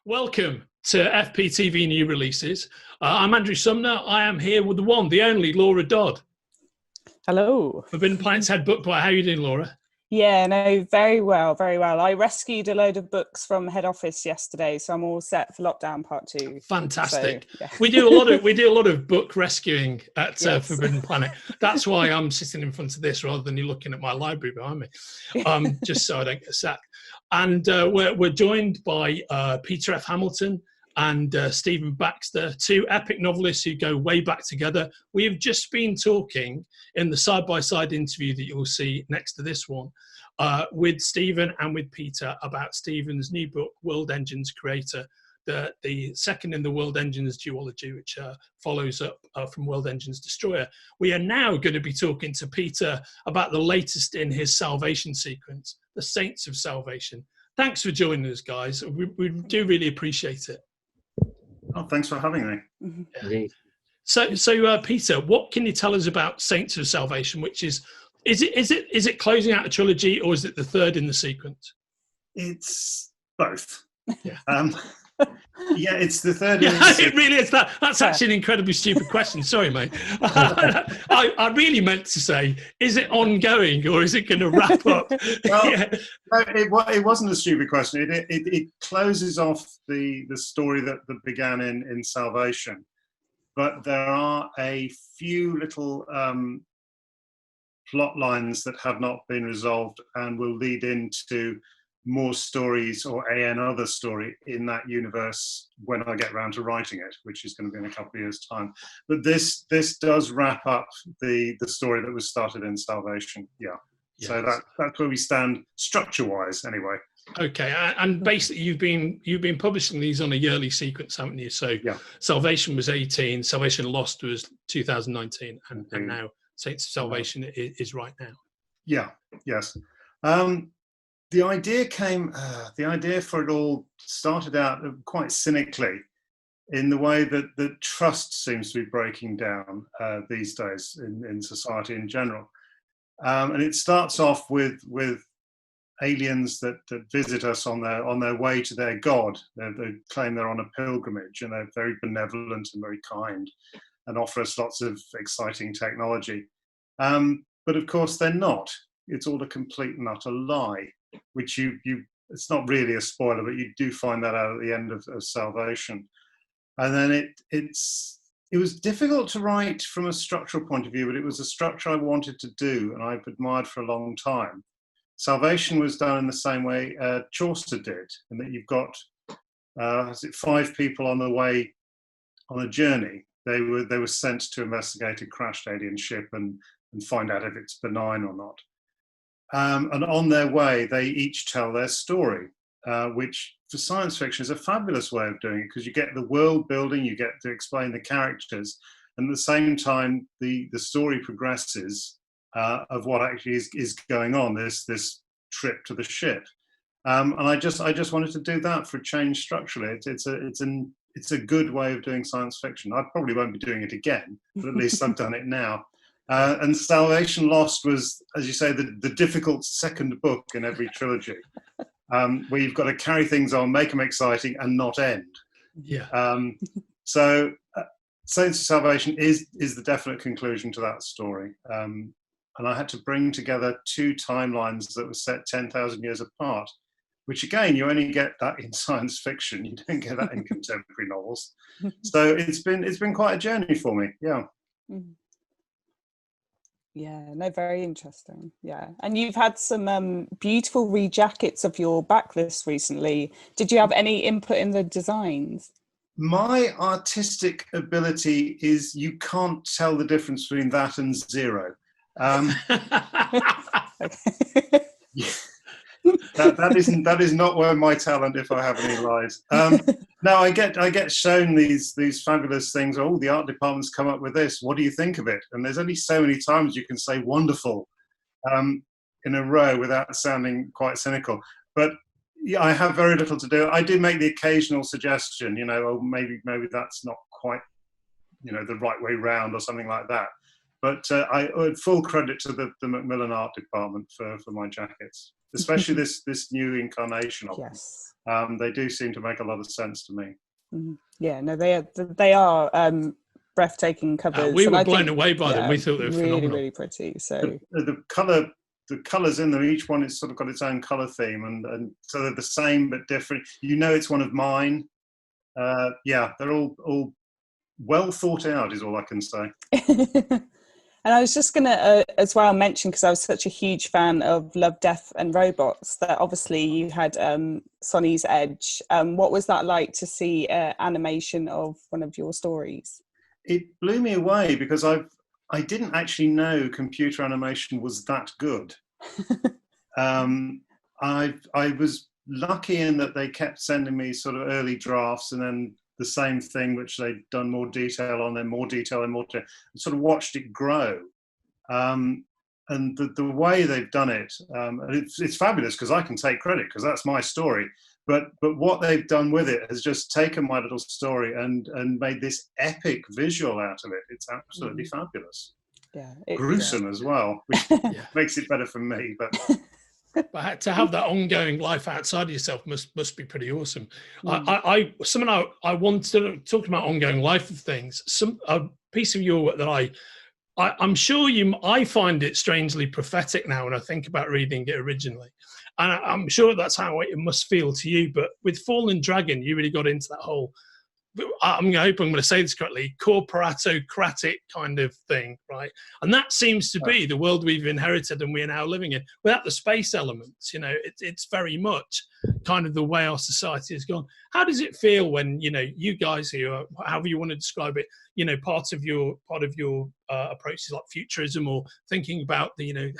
Welcome to FPTV New Releases. I'm Andrew Sumner. I am here with the one, the only Laura Dodd. Hello. Forbidden Planet's head book buyer. How are you doing, Laura? Yeah, no, very well, very well. I rescued a load of books from head office yesterday, so I'm all set for lockdown part 2. Fantastic. So, yeah. We do a lot of book rescuing at Forbidden Planet. That's why I'm sitting in front of this rather than you looking at my library behind me, just so I don't get sacked. And we're joined by Peter F. Hamilton and Stephen Baxter, two epic novelists who go way back together. We have just been talking in the side-by-side interview that you'll see next to this one with Stephen and with Peter about Stephen's new book, World Engines Creator, the second in the World Engines duology, which follows up from World Engines Destroyer. We are now going to be talking to Peter about the latest in his salvation sequence, the Saints of Salvation. Thanks for joining us, guys. We do really appreciate it. Oh, thanks for having me. Yeah. So Peter, what can you tell us about Saints of Salvation? Which is it closing out a trilogy, or is it the third in the sequence? It's both. Yeah. Yeah, it's the third. Yeah, it really is. That's actually an incredibly stupid question. Sorry, mate. I really meant to say, is it ongoing or is it going to wrap up? Well, Yeah. no, it wasn't a stupid question. It closes off the story that began in Salvation, but there are a few little plot lines that have not been resolved and will lead into more stories or another story in that universe when I get around to writing it, which is going to be in a couple of years' time. But this does wrap up the story that was started in Salvation. Yeah. Yes. So that's where we stand structure-wise, anyway. Okay, and basically you've been publishing these on a yearly sequence, haven't you? So yeah. Salvation was 18, Salvation Lost was 2019, and now Saints of Salvation is right now. Yeah. Yes. The idea for it all started out quite cynically in the way that the trust seems to be breaking down these days in society in general. And it starts off with aliens that visit us on their way to their God. They claim they're on a pilgrimage, and they're very benevolent and very kind and offer us lots of exciting technology. But of course they're not. It's all a complete and utter lie, which it's not really a spoiler, but you do find that out at the end of Salvation. And then it was difficult to write from a structural point of view, but it was a structure I wanted to do and I've admired for a long time. Salvation was done in the same way Chaucer did, and that you've got 5 people on the way on a journey. They were sent to investigate a crashed alien ship and find out if it's benign or not. And on their way, they each tell their story, which for science fiction is a fabulous way of doing it, because you get the world building, you get to explain the characters, and at the same time, the story progresses of what actually is going on, this trip to the ship. And I just wanted to do that for a change structurally. It's a good way of doing science fiction. I probably won't be doing it again, but at least I've done it now. And Salvation Lost was, as you say, the difficult second book in every trilogy, where you've got to carry things on, make them exciting, and not end. Yeah. So Saints of Salvation is the definite conclusion to that story. And I had to bring together 2 timelines that were set 10,000 years apart, which again, you only get that in science fiction. You don't get that in contemporary novels. So it's been quite a journey for me. Yeah. Yeah, no, very interesting. Yeah, and you've had some beautiful rejackets of your backlist recently. Did you have any input in the designs? My artistic ability is you can't tell the difference between that and 0. That is not where my talent, if I have any, lies. No, I get shown these fabulous things. Oh, the art department's come up with this. What do you think of it? And there's only so many times you can say wonderful in a row without sounding quite cynical. But yeah, I have very little to do. I do make the occasional suggestion, oh, maybe that's not quite, the right way round or something like that. But I owe full credit to the Macmillan art department for my jackets. especially this new incarnation of Yes. them. They do seem to make a lot of sense to me. Yeah, no, they are breathtaking covers. We and were I blown think, away by them. We thought they were really, phenomenal. really pretty. So The colours in them, each one has sort of got its own colour theme, and so they're the same but different. You know, it's one of mine. Yeah, they're all well thought out, is all I can say. And I was just going to as well mention, because I was such a huge fan of Love, Death and Robots, that obviously you had Sonny's Edge. What was that like to see animation of one of your stories? It blew me away because I didn't actually know computer animation was that good. I was lucky in that they kept sending me sort of early drafts, and then the same thing which they'd done more detail on, then more detail and more detail, and sort of watched it grow. And the way they've done it, and it's fabulous because I can take credit because that's my story. But what they've done with it has just taken my little story and made this epic visual out of it. It's absolutely fabulous. Yeah, gruesome as well, which makes it better for me. But to have that ongoing life outside of yourself must be pretty awesome. I want to talk about ongoing life of things. A piece of your work that I'm sure I find it strangely prophetic now when I think about reading it originally, and I'm sure that's how it must feel to you. But with Fallen Dragon, you really got into that whole, I hope I'm going to say this correctly, corporatocratic kind of thing, right? And that seems to be the world we've inherited and we're now living in, without the space elements. You know, it's very much kind of the way our society has gone. How does it feel when, you know, you guys who are, however you want to describe it, you know, part of your approach is like futurism, or thinking about the, you know,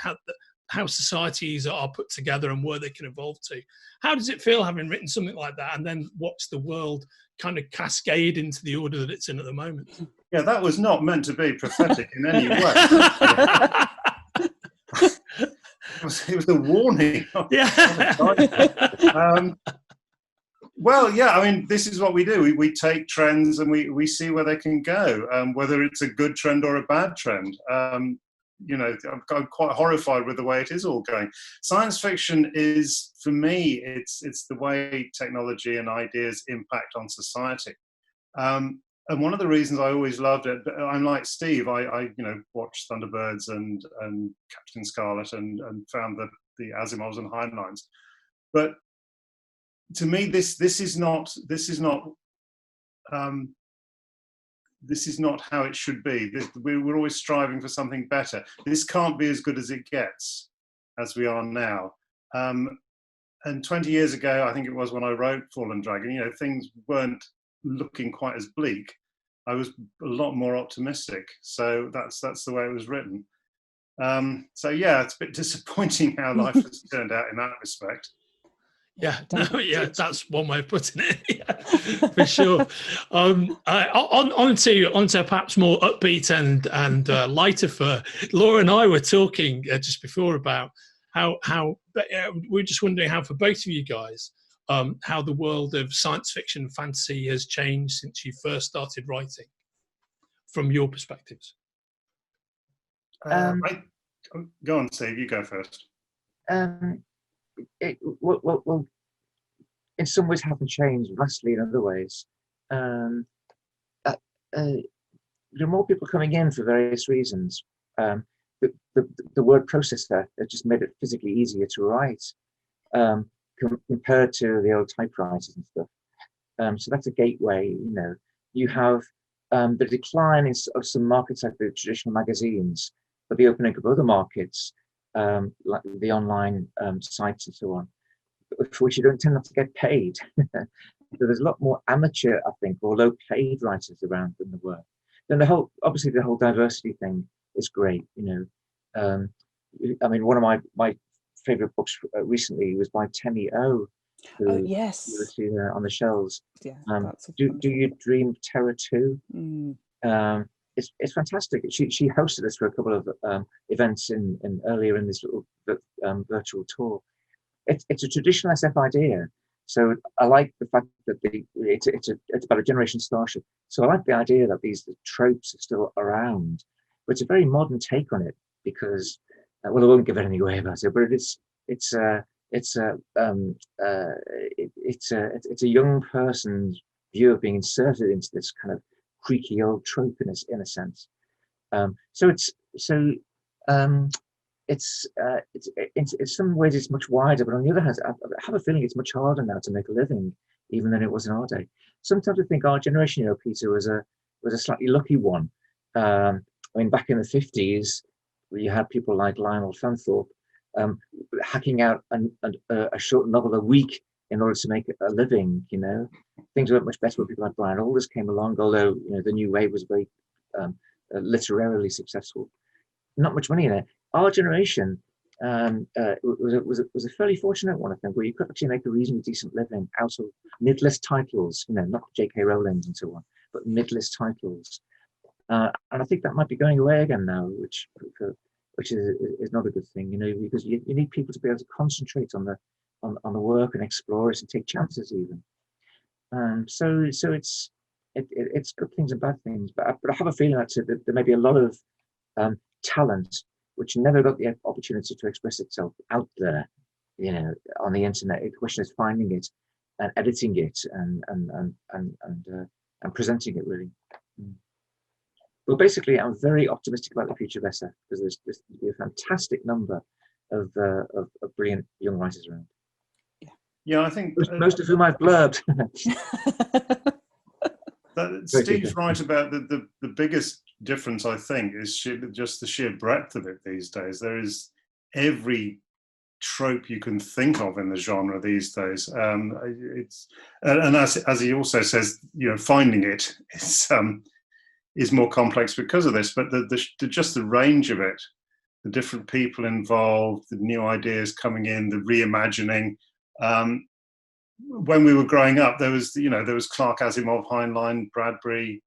how societies are put together and where they can evolve to. How does it feel having written something like that and then watch the world kind of cascade into the order that it's in at the moment? Yeah, that was not meant to be prophetic in any way. It was a warning. Yeah. Well, yeah, I mean, this is what we do. We take trends and we see where they can go, whether it's a good trend or a bad trend. You know, I'm quite horrified with the way it is all going. Science fiction is, for me, it's the way technology and ideas impact on society. And one of the reasons I always loved it, I'm like Steve, I you know, watched Thunderbirds and Captain Scarlet and found the Asimovs and Heinleins. But to me, this is not how it should be. We're always striving for something better. This can't be as good as it gets, as we are now. And 20 years ago, I think it was when I wrote Fallen Dragon, you know, things weren't looking quite as bleak. I was a lot more optimistic. So that's the way it was written. So yeah, it's a bit disappointing how life has turned out in that respect. Yeah, no, yeah, that's one way of putting it. Yeah, for sure. On to perhaps more upbeat and lighter fur. Laura and I were talking just before about how we're just wondering how, for both of you guys, how the world of science fiction and fantasy has changed since you first started writing, from your perspectives. Go on, Steve. You go first. Well, in some ways haven't changed vastly. In other ways, there are more people coming in for various reasons. The word processor has just made it physically easier to write compared to the old typewriters and stuff. So that's a gateway. You know, you have the decline of some markets like the traditional magazines, but the opening of other markets, like the online sites and so on, for which you don't tend to get paid. So there's a lot more amateur, I think, or low-paid writers around than there were. Then obviously the whole diversity thing is great. You know, I mean, one of my favorite books recently was by Temi O. Oh yes, you see there on the shelves. Yeah, do you dream of terror too? It's fantastic. She hosted us for a couple of events in earlier in this little virtual tour. It's a traditional SF idea, so I like the fact that it's about a generation starship. So I like the idea that these tropes are still around, but it's a very modern take on it because, well, I won't give anything away about it, but it's a young person's view of being inserted into this kind of creaky old trope in a sense. So in some ways it's much wider, but on the other hand, I have a feeling it's much harder now to make a living, even than it was in our day. Sometimes I think our generation, Peter, was a slightly lucky one. I mean, back in the 50s, you had people like Lionel Fanthorpe hacking out a short novel a week in order to make a living. Things weren't much better when people like Brian Alders came along, although the new wave was very literarily successful. Not much money in it. Our generation was a fairly fortunate one, I think, where you could actually make a reasonably decent living out of mid-list titles, not J.K. Rowling and so on, but mid-list titles. And I think that might be going away again now, which is not a good thing, because you need people to be able to concentrate on the work and explore it and take chances even. So it's good things and bad things, but I have a feeling that there may be a lot of talent which never got the opportunity to express itself out there, on the internet. The question is finding it and editing it and presenting it really. Well, basically, I'm very optimistic about the future of SF because there's a fantastic number of brilliant young writers around. Yeah, I think most of whom I've blurbed. Steve's right about the biggest difference, I think, is just the sheer breadth of it these days. There is every trope you can think of in the genre these days. And as he also says, finding it is more complex because of this. But just the range of it, the different people involved, the new ideas coming in, the reimagining. When we were growing up, there was Clark Asimov, Heinlein, Bradbury.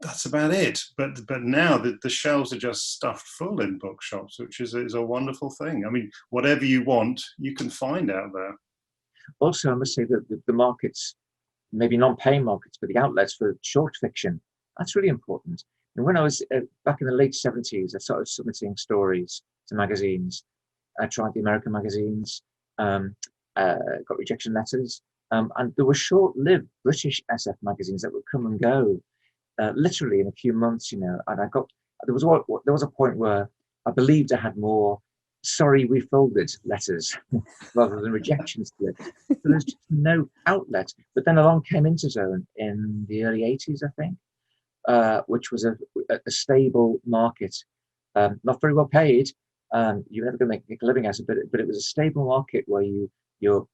That's about it. But now the shelves are just stuffed full in bookshops, which is a wonderful thing. I mean, whatever you want, you can find out there. Also, I must say that the markets, maybe non-paying markets, but the outlets for short fiction, that's really important. And when I was back in the late 70s, I started submitting stories to magazines. I tried the American magazines. Got rejection letters, and there were short-lived British SF magazines that would come and go, literally in a few months, and there was a point where I believed I had more "sorry, we folded" letters rather than rejection slips. So there's just no outlet. But then along came Interzone in the early 80s, I think, which was a stable market, not very well paid. You're never going to make a living out of it, but it was a stable market where your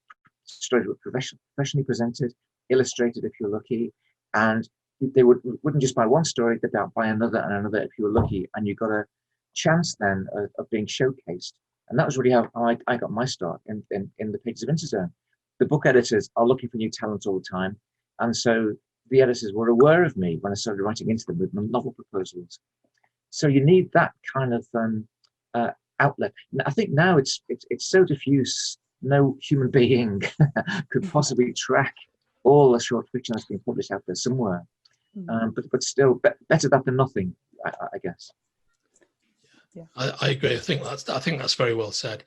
stories were professionally presented, illustrated if you're lucky, and they wouldn't just buy one story, they'd buy another and another if you were lucky, and you got a chance then of being showcased. And that was really how I got my start in the pages of Interzone. The book editors are looking for new talent all the time, and so the editors were aware of me when I started writing into them with novel proposals. So you need that kind of outlet. I think now it's so diffuse. No human being could possibly track all the short fiction that's been published out there somewhere. But still, better that than nothing, I guess. Yeah, I agree. I think that's very well said.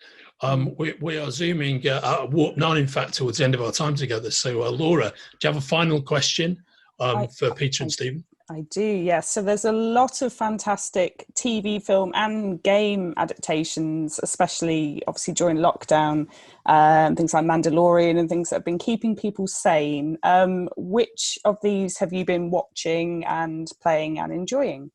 We are zooming warp 9, in fact, towards the end of our time together. So, Laura, do you have a final question for Peter and Stephen? I do, yes. So there's a lot of fantastic TV, film and game adaptations, especially obviously during lockdown, things like Mandalorian and things that have been keeping people sane. Which of these have you been watching and playing and enjoying?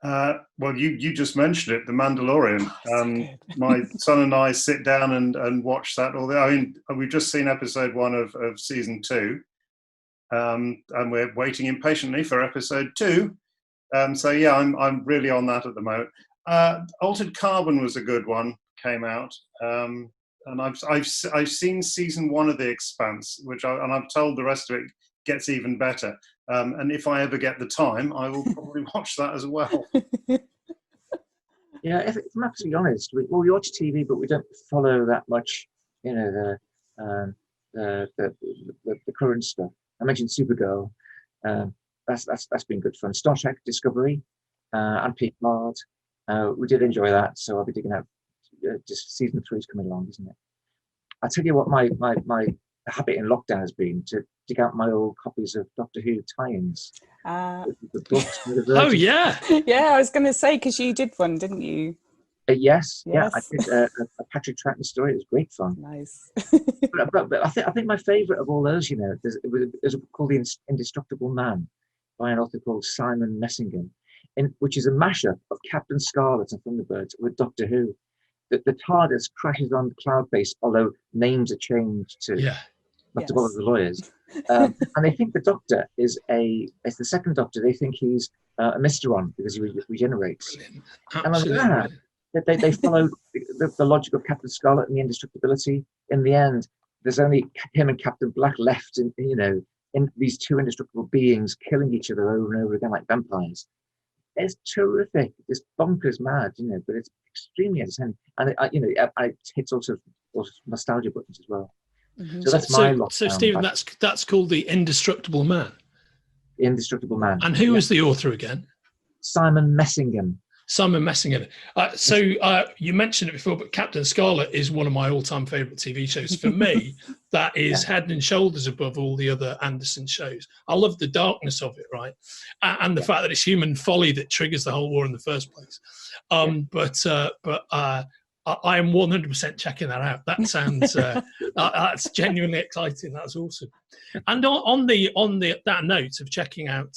Well, you just mentioned it, The Mandalorian. So my son and I sit down and watch that. I mean, we've just seen episode 1 of season 2. And we're waiting impatiently for episode 2. So yeah, I'm really on that at the moment. Altered Carbon was a good one, came out, and I've seen season 1 of The Expanse, and I've told the rest of it gets even better. And if I ever get the time, I will probably watch that as well. Yeah, if I'm absolutely honest, we watch TV, but we don't follow that much, the current stuff. I mentioned Supergirl. That's been good fun. Star Trek Discovery and Picard. We did enjoy that, so I'll be digging out just season 3 is coming along, isn't it? I tell you what, my habit in lockdown has been to dig out my old copies of Doctor Who tie-ins. The books. Oh yeah, yeah. I was going to say, because you did one, didn't you? Yes, yeah, I Yes. did a Patrick Troughton story. It was great fun. Nice. But I think my favourite of all those, there's a book called The Indestructible Man by an author called Simon Messingham, which is a mashup of Captain Scarlet and Thunderbirds with Doctor Who. The TARDIS crashes on cloud base, although names are changed to not to bother the lawyers. And they think the Doctor is the second Doctor. They think he's a Mysteron because he regenerates. Absolutely. And they followed the logic of Captain Scarlet and the indestructibility. In the end, there's only him and Captain Black left, in these two indestructible beings killing each other over and over again like vampires. It's terrific. It's bonkers mad, but it's extremely entertaining, and it hits also nostalgia buttons as well. Mm-hmm. So that's my lockdown. So Stephen, that's called The Indestructible Man. The Indestructible Man. And who was the author again? Simon Messingham. Simon Messingham. You mentioned it before, but Captain Scarlet is one of my all-time favourite TV shows. For me, that is head and shoulders above all the other Anderson shows. I love the darkness of it, right? And the fact that it's human folly that triggers the whole war in the first place. But I am 100% checking that out. That sounds that's genuinely exciting. That's awesome. And on that note of checking out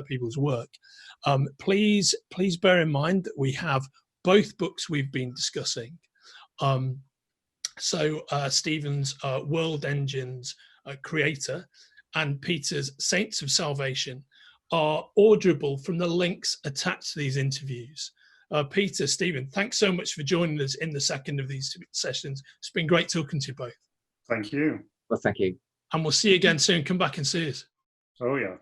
people's work, please bear in mind that we have both books we've been discussing. So Stephen's World Engines Creator and Peter's Saints of Salvation are orderable from the links attached to these interviews. Peter, Stephen, thanks so much for joining us in the second of these sessions. It's been great talking to you both. Thank you. Well, thank you. And we'll see you again soon. Come back and see us. Oh, yeah.